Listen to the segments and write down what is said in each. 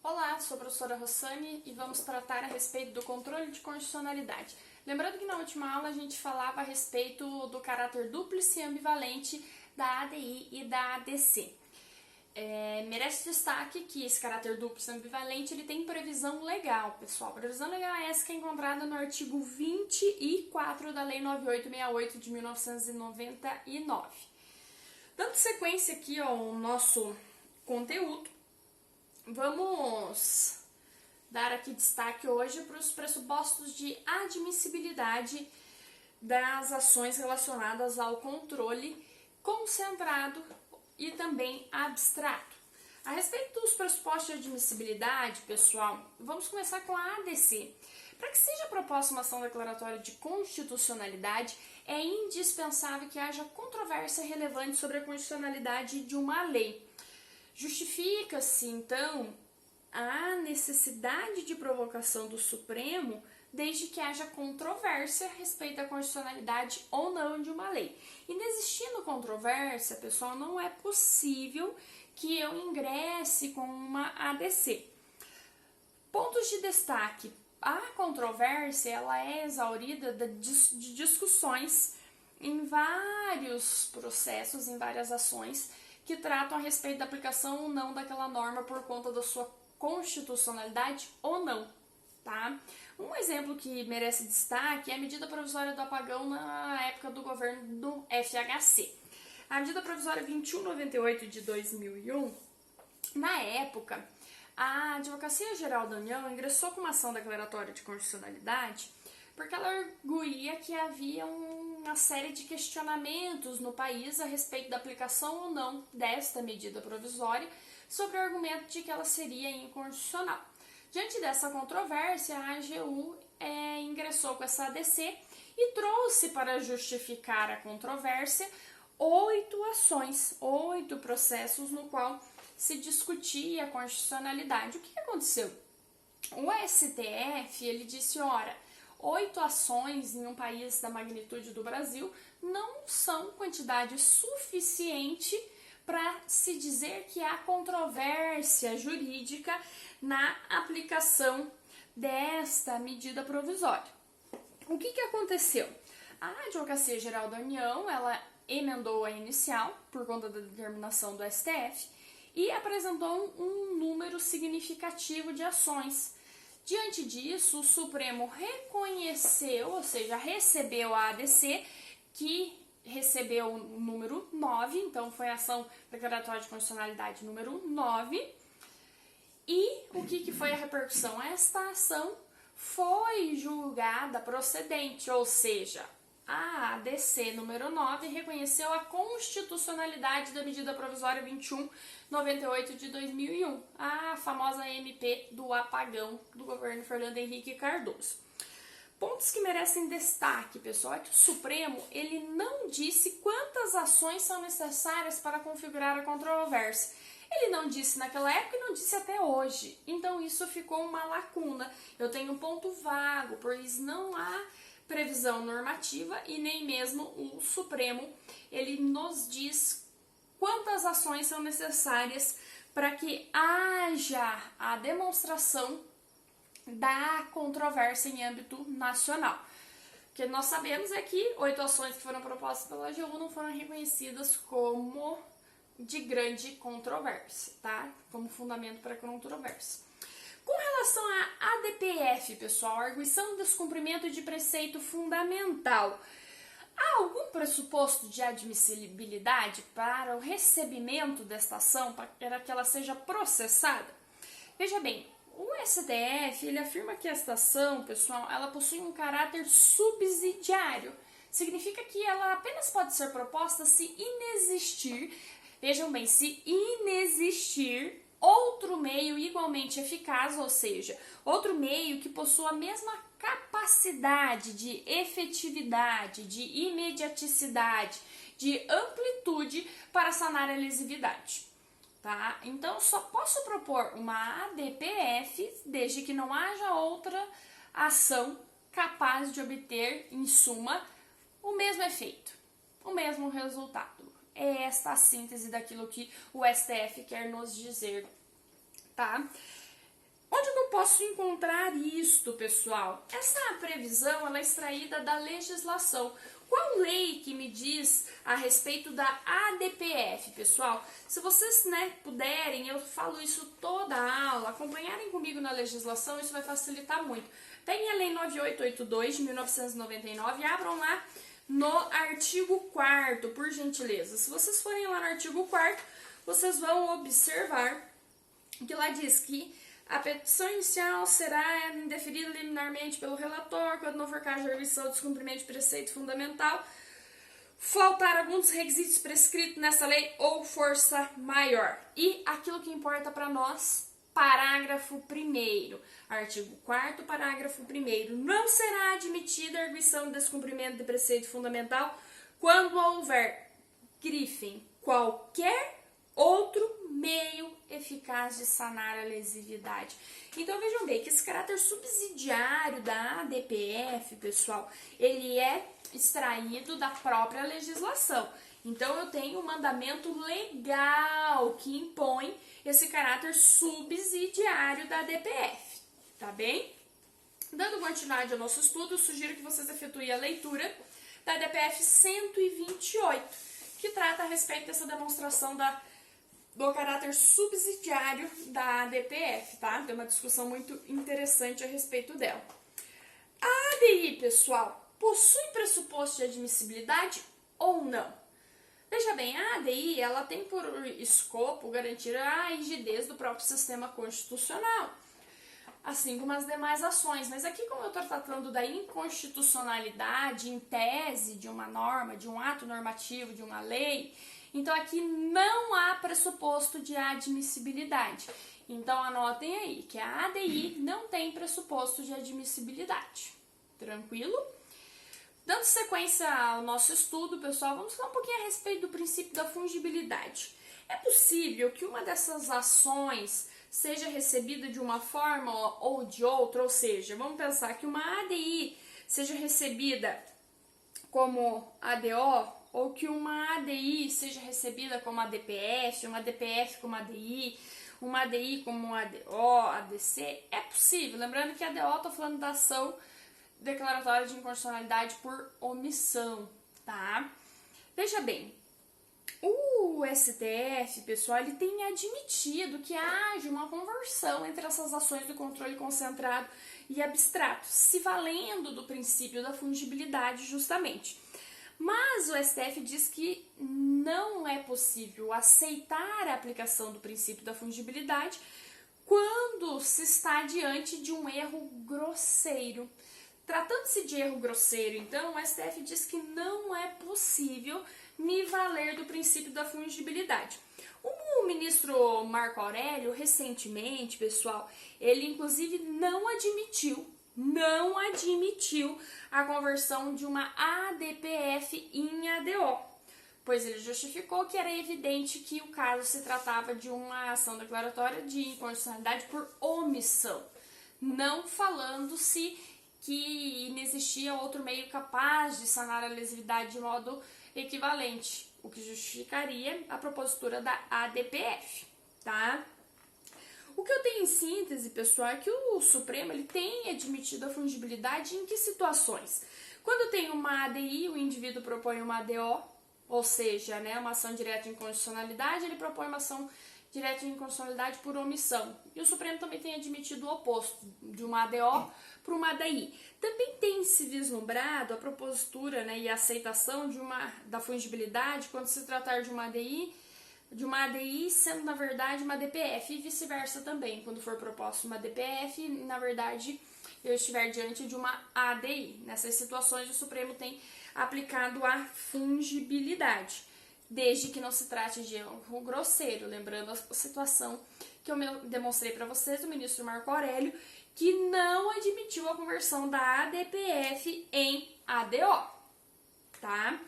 Olá, sou a professora Rossane e vamos tratar a respeito do controle de constitucionalidade. Lembrando que na última aula a gente falava a respeito do caráter dúplice e ambivalente da ADI e da ADC. Merece destaque que esse caráter dúplice e ambivalente ele tem previsão legal, pessoal. Previsão legal é essa que é encontrada no artigo 24 da Lei 9868 de 1999. Dando sequência aqui ao nosso conteúdo, vamos dar aqui destaque hoje para os pressupostos de admissibilidade das ações relacionadas ao controle concentrado e também abstrato. A respeito dos pressupostos de admissibilidade, pessoal, vamos começar com a ADC. Para que seja proposta uma ação declaratória de constitucionalidade, é indispensável que haja controvérsia relevante sobre a constitucionalidade de uma lei. Justifica-se, então, a necessidade de provocação do Supremo desde que haja controvérsia a respeito da constitucionalidade ou não de uma lei. Inexistindo controvérsia, pessoal, não é possível que eu ingresse com uma ADC. Pontos de destaque. A controvérsia ela é exaurida de discussões em vários processos, em várias ações, que tratam a respeito da aplicação ou não daquela norma por conta da sua constitucionalidade ou não, tá? Um exemplo que merece destaque é a medida provisória do apagão na época do governo do FHC. A medida provisória 2198 de 2001, na época, a Advocacia Geral da União ingressou com uma ação declaratória de constitucionalidade porque ela arguía que havia uma série de questionamentos no país a respeito da aplicação ou não desta medida provisória, sob o argumento de que ela seria inconstitucional. Diante dessa controvérsia, a AGU ingressou com essa ADC e trouxe para justificar a controvérsia 8 ações, 8 processos no qual se discutia a constitucionalidade. O que aconteceu? O STF ele disse, ora, 8 ações em um país da magnitude do Brasil não são quantidade suficiente para se dizer que há controvérsia jurídica na aplicação desta medida provisória. O que aconteceu? A Advocacia Geral da União, ela emendou a inicial por conta da determinação do STF e apresentou um número significativo de ações. Diante disso, o Supremo reconheceu, ou seja, recebeu a ADC, que recebeu o número 9, então foi a ação declaratória de constitucionalidade número 9. E o que foi a repercussão? Esta ação foi julgada procedente, ou seja, a ADC número 9 reconheceu a constitucionalidade da medida provisória 2198 de 2001, a famosa MP do apagão do governo Fernando Henrique Cardoso. Pontos que merecem destaque, pessoal, é que o Supremo ele não disse quantas ações são necessárias para configurar a controvérsia. Ele não disse naquela época e não disse até hoje. Então isso ficou uma lacuna. Eu tenho um ponto vago, pois não há previsão normativa e nem mesmo o Supremo ele nos diz quantas ações são necessárias para que haja a demonstração da controvérsia em âmbito nacional. O que nós sabemos é que 8 ações que foram propostas pela AGU não foram reconhecidas como de grande controvérsia, tá? Como fundamento para controvérsia. Com relação à ADPF, pessoal, arguição do descumprimento de preceito fundamental, há algum pressuposto de admissibilidade para o recebimento desta ação, para que ela seja processada? Veja bem, o STF ele afirma que esta ação, pessoal, ela possui um caráter subsidiário. Significa que ela apenas pode ser proposta se inexistir, vejam bem, se inexistir outro meio igualmente eficaz, ou seja, outro meio que possua a mesma capacidade de efetividade, de imediaticidade, de amplitude para sanar a lesividade, tá? Então, eu só posso propor uma ADPF desde que não haja outra ação capaz de obter, em suma, o mesmo efeito, o mesmo resultado. É esta a síntese daquilo que o STF quer nos dizer, tá? Onde que eu posso encontrar isto, pessoal? Essa previsão ela é extraída da legislação. Qual lei que me diz a respeito da ADPF, pessoal? Se vocês puderem, eu falo isso toda a aula, acompanharem comigo na legislação, isso vai facilitar muito. Peguem a Lei 9882 de 1999 e abram lá no artigo 4º, por gentileza. Se vocês forem lá no artigo 4º, vocês vão observar que lá diz que a petição inicial será indeferida liminarmente pelo relator quando não for caso de arguição ou descumprimento de preceito fundamental, faltar algum dos requisitos prescritos nessa lei ou força maior. E aquilo que importa para nós, parágrafo 1º, artigo 4º, parágrafo 1º, não será admitida a arguição de descumprimento de preceito fundamental quando houver, grifem, qualquer outro meio eficaz de sanar a lesividade. Então vejam bem que esse caráter subsidiário da ADPF, pessoal, ele é extraído da própria legislação. Então eu tenho um mandamento legal que impõe esse caráter subsidiário da ADPF, tá bem? Dando continuidade ao nosso estudo, eu sugiro que vocês efetuem a leitura da ADPF 128, que trata a respeito dessa demonstração do caráter subsidiário da ADPF, tá? Tem uma discussão muito interessante a respeito dela. A ADI, pessoal, possui pressuposto de admissibilidade ou não? Veja bem, a ADI, ela tem por escopo garantir a rigidez do próprio sistema constitucional, assim como as demais ações. Mas aqui, como eu estou tratando da inconstitucionalidade em tese de uma norma, de um ato normativo, de uma lei, então aqui não há pressuposto de admissibilidade. Então anotem aí que a ADI não tem pressuposto de admissibilidade. Tranquilo? Dando sequência ao nosso estudo, pessoal, vamos falar um pouquinho a respeito do princípio da fungibilidade. É possível que uma dessas ações seja recebida de uma forma ou de outra, ou seja, vamos pensar que uma ADI seja recebida como ADO, ou que uma ADI seja recebida como ADPF, uma ADPF como ADI, uma ADI como ADO, ADC, é possível. Lembrando que ADO, estou falando da ação declaratória de inconstitucionalidade por omissão, tá? Veja bem, o STF, pessoal, ele tem admitido que haja uma conversão entre essas ações do controle concentrado e abstrato, se valendo do princípio da fungibilidade justamente. Mas o STF diz que não é possível aceitar a aplicação do princípio da fungibilidade quando se está diante de um erro grosseiro. Tratando-se de erro grosseiro, então, o STF diz que não é possível me valer do princípio da fungibilidade. O ministro Marco Aurélio, recentemente, pessoal, ele inclusive não admitiu a conversão de uma ADPF em ADO, pois ele justificou que era evidente que o caso se tratava de uma ação declaratória de inconstitucionalidade por omissão, não falando-se que inexistia outro meio capaz de sanar a lesividade de modo equivalente, o que justificaria a propositura da ADPF, tá? O que eu tenho em síntese, pessoal, é que o Supremo ele tem admitido a fungibilidade em que situações? Quando tem uma ADI, o indivíduo propõe uma ADO, ou seja, uma ação direta de inconstitucionalidade, ele propõe uma ação direta de inconstitucionalidade por omissão. E o Supremo também tem admitido o oposto, de uma ADO para uma ADI. Também tem se vislumbrado a propositura e a aceitação da fungibilidade quando se tratar de uma ADI sendo, na verdade, uma DPF, e vice-versa também, quando for proposta uma DPF, na verdade, eu estiver diante de uma ADI. Nessas situações, o Supremo tem aplicado a fungibilidade, desde que não se trate de erro grosseiro, lembrando a situação que eu demonstrei para vocês do ministro Marco Aurélio, que não admitiu a conversão da ADPF em ADO, tá?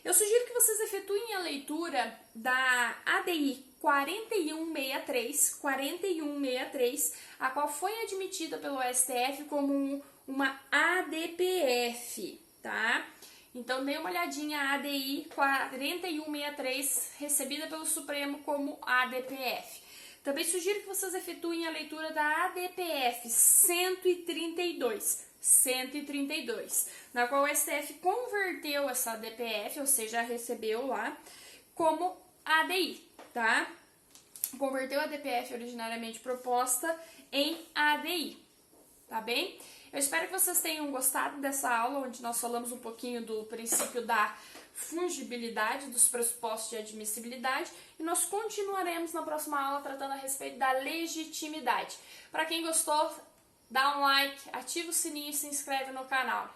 Eu sugiro que vocês efetuem a leitura da ADI 4163, a qual foi admitida pelo STF como uma ADPF, tá? Então, dê uma olhadinha, a ADI 4163, recebida pelo Supremo como ADPF. Também sugiro que vocês efetuem a leitura da ADPF 132, na qual o STF converteu essa ADPF, ou seja, recebeu lá, como ADI, tá? Converteu a ADPF originariamente proposta em ADI, tá bem? Eu espero que vocês tenham gostado dessa aula, onde nós falamos um pouquinho do princípio da fungibilidade, dos pressupostos de admissibilidade, e nós continuaremos na próxima aula tratando a respeito da legitimidade. Para quem gostou, dá um like, ativa o sininho e se inscreve no canal.